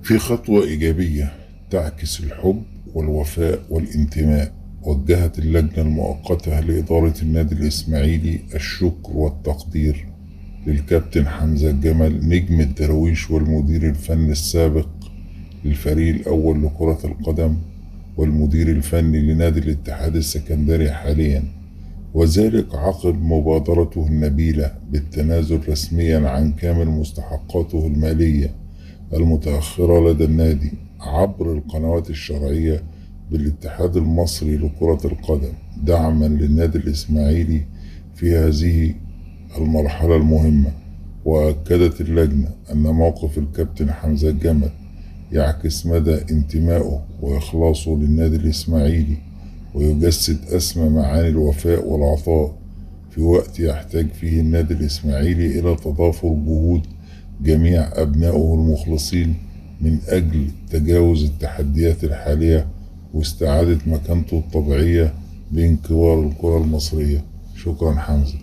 في خطوة إيجابية تعكس الحب والوفاء والانتماء. وجهت اللجنة المؤقتة لإدارة النادي الإسماعيلي الشكر والتقدير للكابتن حمزة الجمل نجم الدراويش والمدير الفني السابق للفريق الأول لكرة القدم والمدير الفني لنادي الاتحاد السكندري حاليا، وذلك عقب مبادرته النبيلة بالتنازل رسميا عن كامل مستحقاته المالية المتأخرة لدى النادي عبر القنوات الشرعية بالاتحاد المصري لكرة القدم دعما للنادي الإسماعيلي في هذه المرحلة المهمة. وأكدت اللجنة أن موقف الكابتن حمزة الجمل يعكس مدى انتمائه وإخلاصه للنادي الإسماعيلي، ويجسد أسمى معاني الوفاء والعطاء في وقت يحتاج فيه النادي الإسماعيلي إلى تضافر جهود جميع أبنائه المخلصين من أجل تجاوز التحديات الحالية واستعادة مكانته الطبيعية بين كبار الكرة المصرية. شكرا حمزة.